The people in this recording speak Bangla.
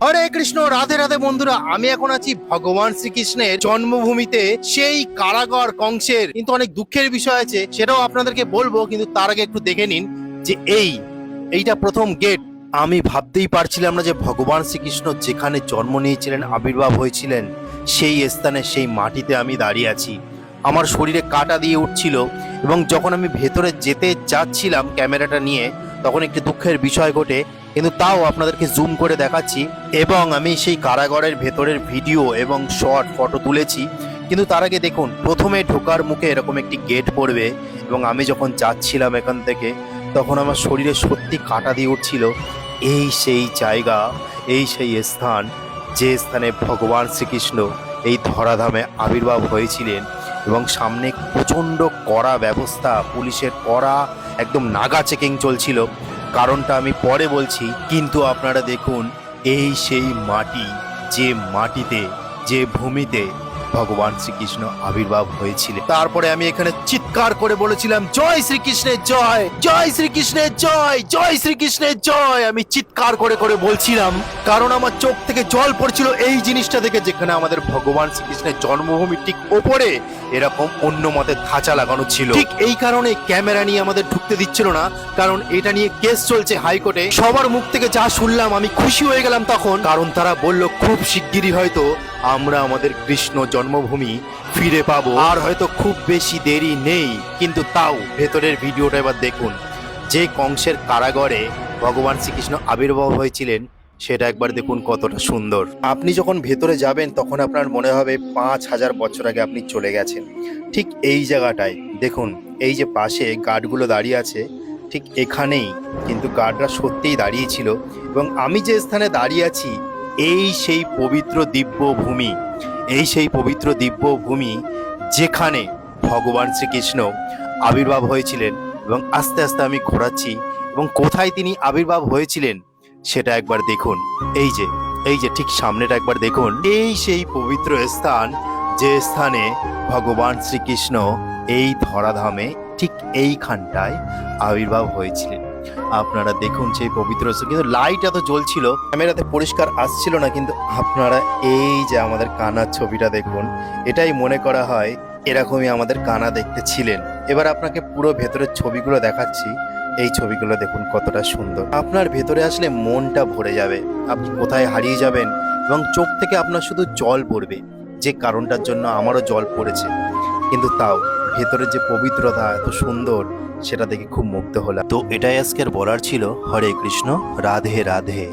হরে কৃষ্ণ, রাধে রাধে বন্ধুরা। আমি এখন আছি ভগবান শ্রীকৃষ্ণের জন্মভূমিতে, সেই কারাগার কংসের। কিন্তু অনেক দুঃখের বিষয় আছে, সেটাও আপনাদেরকে বলবো, কিন্তু তার আগে একটু দেখে নিন যে এইটা প্রথম গেট। আমি ভাবতেই পারছিলাম না যে ভগবান শ্রীকৃষ্ণ যেখানে জন্ম নিয়েছিলেন, আবির্ভাব হয়েছিলেন, সেই স্থানে, সেই মাটিতে আমি দাঁড়িয়ে আছি। আমার শরীরে কাঁটা দিয়ে উঠছিল, এবং যখন আমি ভেতরে যেতে যাচ্ছিলাম ক্যামেরাটা নিয়ে, তখন একটি দুঃখের বিষয় ঘটে, কিন্তু তাও আপনাদেরকে জুম করে দেখাচ্ছি। এবং আমি সেই কারাগারের ভেতরের ভিডিও এবং শর্ট ফটো তুলেছি। কিন্তু তার আগে দেখুন, প্রথমে ঢোকার মুখে এরকম একটি গেট পড়বে, এবং আমি যখন যাচ্ছিলাম এখান থেকে, তখন আমার শরীরে সত্যি কাঁটা দিয়ে উঠছিল। এই সেই জায়গা, এই সেই স্থান, যে স্থানে ভগবান শ্রীকৃষ্ণ এই ধরাধামে আবির্ভাব হয়েছিলেন। এবং সামনে প্রচণ্ড কড়া ব্যবস্থা, পুলিশের কড়া একদম নাগা চেকিং চলছিল। কারণটা আমি পরে বলছি, কিন্তু আপনারা দেখুন, এই সেই মাটি, যে মাটিতে, যে ভূমিতে ভগবান শ্রীকৃষ্ণ আবির্ভাব হয়েছিলেন। তারপরে আমি এখানে চিৎকার করে বলেছিলাম, জয় শ্রীকৃষ্ণের জয়, জয় শ্রীকৃষ্ণের জয়, জয় শ্রীকৃষ্ণের জয়। আমি চিৎকার করে করে বলছিলাম, কারণ আমার চোখ থেকে জল পড়ছিল এই জিনিসটা দেখে, যেখানে আমাদের ভগবান শ্রীকৃষ্ণের জন্মভূমির ঠিক ওপরে এরকম অন্য মতের ধাঁচা লাগানো ছিল। ঠিক এই কারণে ক্যামেরা নিয়ে আমাদের ঢুকতে দিচ্ছিল না, কারণ এটা নিয়ে কেস চলছে হাইকোর্টে। সবার মুখ থেকে যা শুনলাম আমি খুশি হয়ে গেলাম তখন, কারণ তারা বলল খুব শিগগিরই হয়তো আমরা আমাদের কৃষ্ণ জন্মভূমি ফিরে পাবো, আর হয়তো খুব বেশি দেরি নেই। কিন্তু তাও ভেতরের ভিডিওটা এবার দেখুন, যে কংসের কারাগারে ভগবান শ্রীকৃষ্ণ আবির্ভাব হয়েছিলেন, সেটা একবার দেখুন কতটা সুন্দর। আপনি যখন ভেতরে যাবেন তখন আপনার মনে হবে 5000 বছর আগে আপনি চলে গেছেন। ঠিক এই জায়গাটায় দেখুন, এই যে পাশে গার্ডগুলো দাঁড়িয়ে আছে, ঠিক এখানেই কিন্তু গার্ডরা সত্যিই দাঁড়িয়ে ছিল। এবং আমি যে স্থানে দাঁড়িয়ে আছি, এই সেই পবিত্র দিব্য ভূমি, এই সেই পবিত্র দিব্য ভূমি যেখানে ভগবান শ্রীকৃষ্ণ আবির্ভাব হয়েছিলেন। এবং আস্তে আস্তে আমি ঘোরাচ্ছি, এবং কোথায় তিনি আবির্ভাব হয়েছিলেন সেটা একবার দেখুন। এই যে ঠিক সামনেটা একবার দেখুন, এই সেই পবিত্র স্থান, যে স্থানে ভগবান শ্রীকৃষ্ণ এই ধরাধামে ঠিক এইখানটায় আবির্ভাব হয়েছিলেন। আপনারা দেখুন সেই পবিত্র স্থান। কিন্তু লাইট এত জ্বলছিল, ক্যামেরাতে পরিষ্কার আসছিল না, কিন্তু আপনারা এই যে আমাদের কানার ছবিটা দেখুন, এটাই মনে করা হয় এরকমই আমাদের কানা দেখতে ছিলেন। এবার আপনাকে পুরো ভেতরের ছবিগুলো দেখাচ্ছি। এই ছবিগুলো দেখুন কতটা সুন্দর। আপনার ভেতরে আসলে মনটা ভরে যাবে, আপনি কোথায় হারিয়ে যাবেন, এবং চোখ থেকে আপনার শুধু জল পড়বে, যে কারণটার জন্য আমারও জল পড়েছে। কিন্তু তাও ভেতরে যে পবিত্রতা এত সুন্দর, সেটা দেখে খুব মুগ্ধ হলাম। তো এটাই আজকের বলার ছিল। হরে কৃষ্ণ, রাধে রাধে।